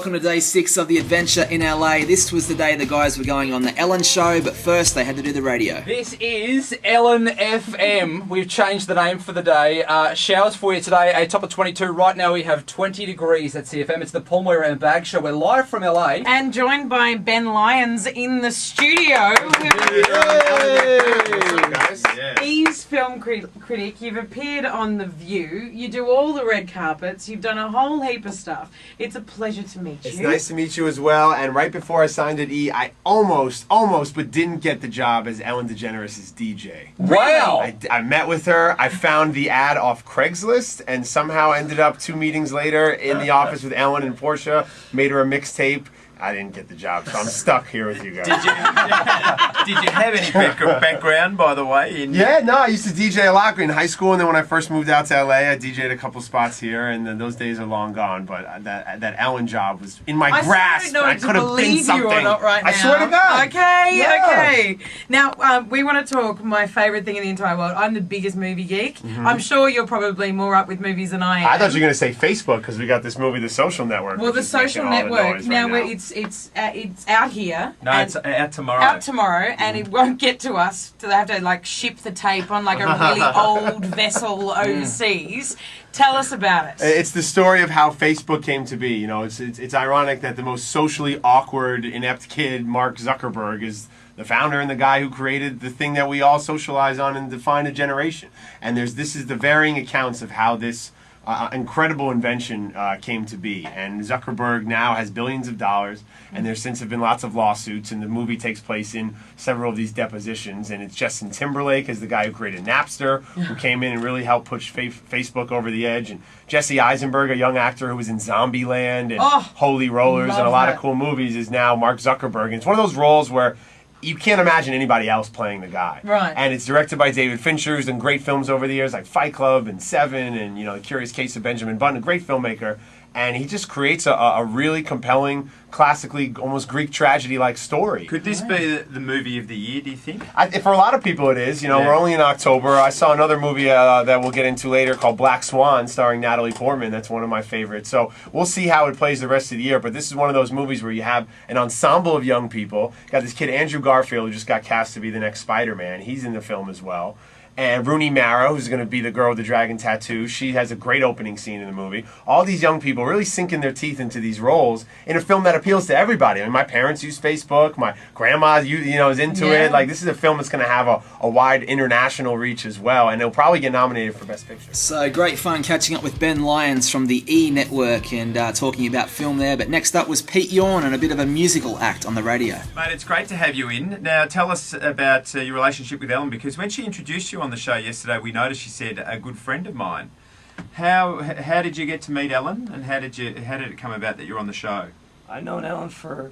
welcome to day 6 of the adventure in LA. This was the day the guys were going on the Ellen show, but first they had to do the radio. This is Ellen FM. We've changed the name for the day. Showers for you today, a top of 22. Right now we have 20 degrees at CFM. It's the Moyra and Baggs show. We're live from LA. And joined by Ben Lyons in the studio. He's film critic. You've appeared on The View. You do all the red carpets. You've done a whole heap of stuff. It's a pleasure to meet you. It's nice to meet you as well. And right before I signed at E, I almost, but didn't get the job as Ellen DeGeneres' DJ. Wow! I met with her. I found the ad off Craigslist and somehow ended up 2 meetings later in the office with Ellen and Portia. Made her a mixtape. I didn't get the job, so I'm stuck here with you guys. Did you have any background, by the way? Yeah, no, I used to DJ a lot in high school, and then when I first moved out to LA, I DJ'd a couple spots here, and then those days are long gone. But that Ellen job was in my grasp. I could have been something. You or not right now. I swear to God. Okay. Now we want to talk. My favorite thing in the entire world. I'm the biggest movie geek. Mm-hmm. I'm sure you're probably more up with movies than I am. I thought you were going to say Facebook because we got this movie, The Social Network. Well, The Social Network. Now it's out here. No, it's out tomorrow. Out tomorrow, and it won't get to us. So they have to like ship the tape on like a really old vessel overseas. Tell us about it. It's the story of how Facebook came to be. You know, it's ironic that the most socially awkward, inept kid, Mark Zuckerberg, is the founder and the guy who created the thing that we all socialize on and define a generation. And this is the varying accounts of how this incredible invention came to be. And Zuckerberg now has billions of dollars, and there since have been lots of lawsuits, and the movie takes place in several of these depositions. And it's Justin Timberlake as the guy who created Napster, who came in and really helped push Facebook over the edge, and Jesse Eisenberg, a young actor who was in Zombieland and Holy Rollers and a lot of cool movies, is now Mark Zuckerberg. And it's one of those roles where you can't imagine anybody else playing the guy. Right. And it's directed by David Fincher, who's done great films over the years, like Fight Club and Seven and, The Curious Case of Benjamin Button, a great filmmaker. And he just creates a really compelling, classically almost Greek tragedy-like story. Could this be the movie of the year, do you think? For a lot of people it is. We're only in October. I saw another movie that we'll get into later called Black Swan, starring Natalie Portman. That's one of my favorites. So we'll see how it plays the rest of the year. But this is one of those movies where you have an ensemble of young people. You got this kid, Andrew Garfield, who just got cast to be the next Spider-Man. He's in the film as well. And Rooney Mara, who's going to be the girl with the dragon tattoo. She has a great opening scene in the movie. All these young people really sinking their teeth into these roles in a film that appeals to everybody. I mean, my parents use Facebook. My grandma, is into it. Like, this is a film that's going to have a wide international reach as well. And it'll probably get nominated for Best Picture. So, great fun catching up with Ben Lyons from the E! Network and talking about film there. But next up was Pete Yorn and a bit of a musical act on the radio. Mate, it's great to have you in. Now, tell us about your relationship with Ellen, because when she introduced you on the show yesterday, we noticed she said a good friend of mine. How did you get to meet Ellen, and how did it come about that you're on the show? I've known Ellen for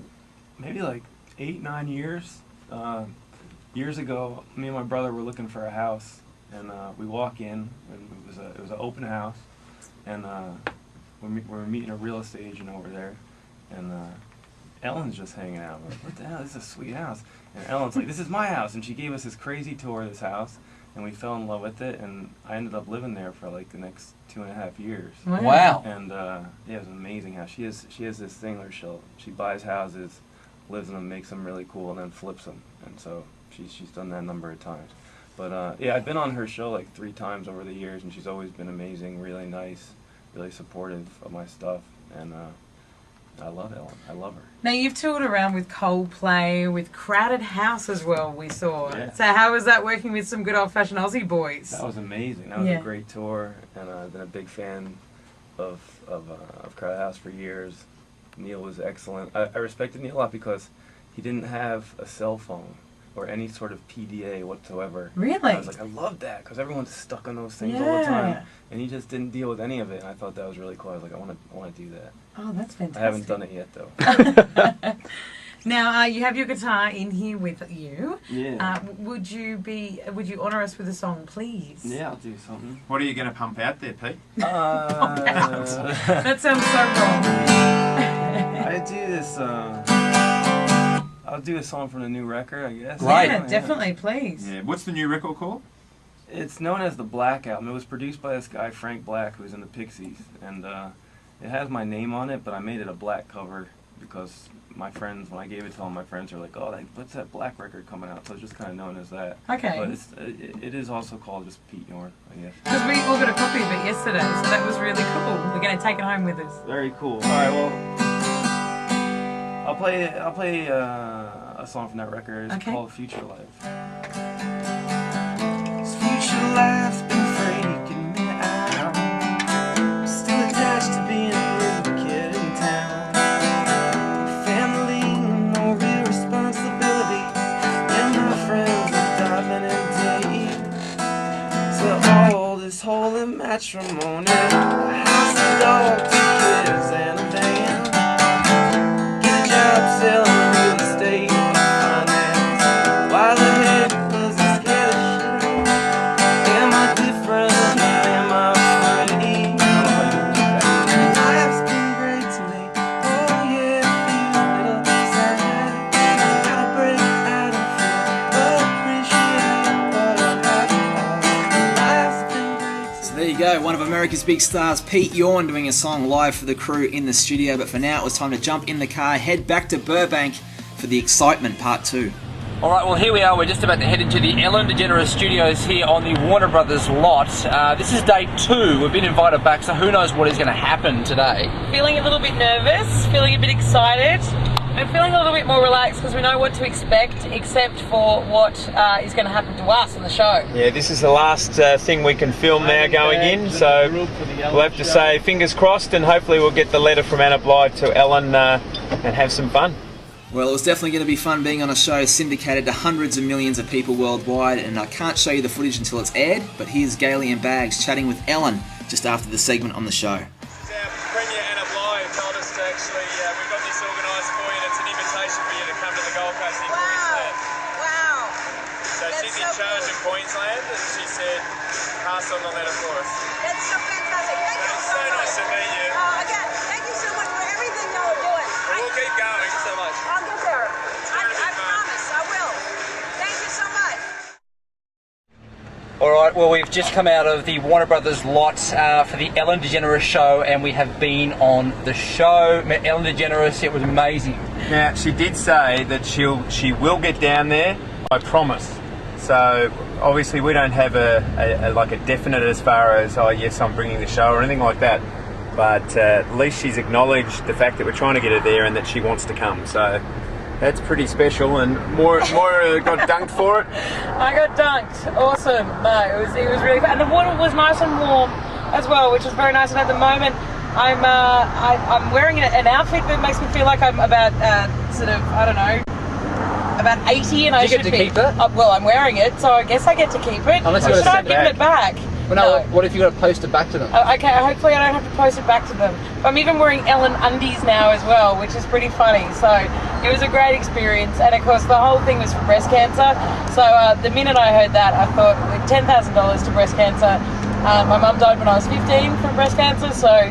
maybe like 8-9 years. Years ago, me and my brother were looking for a house, and we walk in, and it was an open house, and we're meeting a real estate agent over there, and Ellen's just hanging out. We're like, what the hell? This is a sweet house. And Ellen's like, this is my house, and she gave us this crazy tour of this house. And we fell in love with it, and I ended up living there for like the next 2.5 years. Wow! And it was an amazing house. She has this thing where she buys houses, lives in them, makes them really cool, and then flips them. And so she's done that a number of times. But I've been on her show like 3 times over the years, and she's always been amazing, really nice, really supportive of my stuff, and I love Ellen. I love her. Now, you've toured around with Coldplay, with Crowded House as well, we saw. Yeah. So how was that working with some good old-fashioned Aussie boys? That was amazing. That was a great tour, and I've been a big fan of Crowded House for years. Neil was excellent. I respected Neil a lot because he didn't have a cell phone or any sort of PDA whatsoever. Really? I was like, I love that, because everyone's stuck on those things all the time, and he just didn't deal with any of it. And I thought that was really cool. I was like, I want to do that. Oh, that's fantastic. I haven't done it yet, though. Now, you have your guitar in here with you. Yeah. Would you honour us with a song, please? Yeah, I'll do something. What are you going to pump out there, Pete? That sounds so wrong. I do this. I'll do a song from the new record, I guess. Right. Yeah, definitely, please. Yeah. What's the new record called? It's known as the Black Album. It was produced by this guy, Frank Black, who's in the Pixies, and It has my name on it, but I made it a black cover because my friends, when I gave it to all my friends, were like, "Oh, what's that black record coming out?" So it's just kind of known as that. Okay. But it is also called just Pete Yorn, I guess. Because we all got a copy of it yesterday, so that was really cool. We're going to take it home with us. Very cool. All right, well, I'll play a song from that record. It's called Future Life. This future life's been freaking me out. I'm still attached to being a little kid in town. Family, no real responsibility, and my friends are diving in deep. So all this holy matrimony, a house, a dog, 2 kids, and a van. Get a job selling real estate and finance. Why the heck was I scared of shit? Am I different? Am I afraid? Life's been great to me. Oh yeah, feel it upside. Gotta break out and feel appreciate what I have. Life's been great to me. So there you go, one of America's big stars, Pete Yorn, doing a song live for the crew in the studio. But for now, it was time to jump in the car, head back to Burbank for the Excitement Part 2. All right, well, here we are. We're just about to head into the Ellen DeGeneres studios here on the Warner Brothers lot. This is day 2. We've been invited back, so who knows what is going to happen today. Feeling a little bit nervous, feeling a bit excited, and feeling a little bit more relaxed because we know what to expect, except for what is going to happen to us on the show. Yeah, this is the last thing we can film now going in, so we'll have to say fingers crossed, and hopefully we'll get the letter from Anna Blythe to Ellen and have some fun. Well, it was definitely going to be fun being on a show syndicated to hundreds of millions of people worldwide, and I can't show you the footage until it's aired, but here's Gailey and Baggs chatting with Ellen just after the segment on the show. This is our Premier Anna Blythe told us to actually, we've got this organised for you, and it's an invitation for you to come to the Gold Coast in Queensland. Wow. So she's in charge of Queensland, and she said, pass on the letter for us. That's so fantastic. Thank you It's so so much. nice to meet you. Again, thank you so much for everything y'all are doing. We'll keep going so much. I'll get there. gonna be I fun. promise I will. Thank you so much. All right, well, we've just come out of the Warner Brothers lot for the Ellen DeGeneres show, and we have been on the show. Met Ellen DeGeneres. It was amazing. Now, she did say that she will get down there, I promise. So, obviously, we don't have a definite as far as, oh, yes, I'm bringing the show or anything like that. But at least she's acknowledged the fact that we're trying to get her there and that she wants to come. So, that's pretty special, and Moyra got dunked for it. I got dunked. Awesome. No, it was really fun. And the water was nice and warm as well, which was very nice. And at the moment, I'm wearing an outfit that makes me feel like I'm about about 80, and I should be. Do you get to keep it? Well, I'm wearing it, so I guess I get to keep it. Unless or you should gotta I send give it back? Well, no, what if you got to post it back to them? Okay, hopefully I don't have to post it back to them. But I'm even wearing Ellen undies now as well, which is pretty funny. So it was a great experience, and of course the whole thing was for breast cancer. So the minute I heard that, I thought, with $10,000 to breast cancer, my mum died when I was 15 from breast cancer, so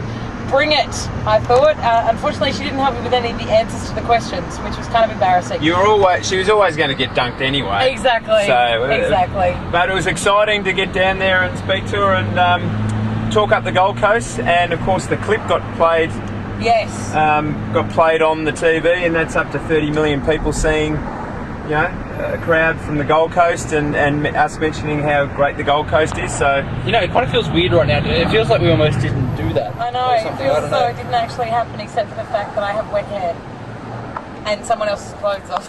bring it, I thought. Unfortunately, she didn't help me with any of the answers to the questions, which was kind of embarrassing. She was always going to get dunked anyway. Exactly. So, exactly. But it was exciting to get down there and speak to her and talk up the Gold Coast. And of course, the clip got played. Yes. Got played on the TV, and that's up to 30 million people seeing, a crowd from the Gold Coast and us mentioning how great the Gold Coast is. So, it kind of feels weird right now. It feels like we almost didn't do that. I know, it feels so it didn't actually happen, except for the fact that I have wet hair and someone else's clothes on.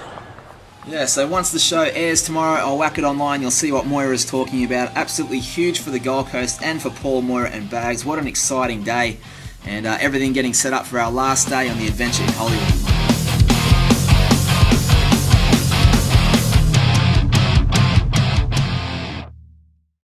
Yeah, so once the show airs tomorrow, I'll whack it online. You'll see what Moyra is talking about. Absolutely huge for the Gold Coast and for Paul, Moyra and Baggs. What an exciting day. And everything getting set up for our last day on the adventure in Hollywood.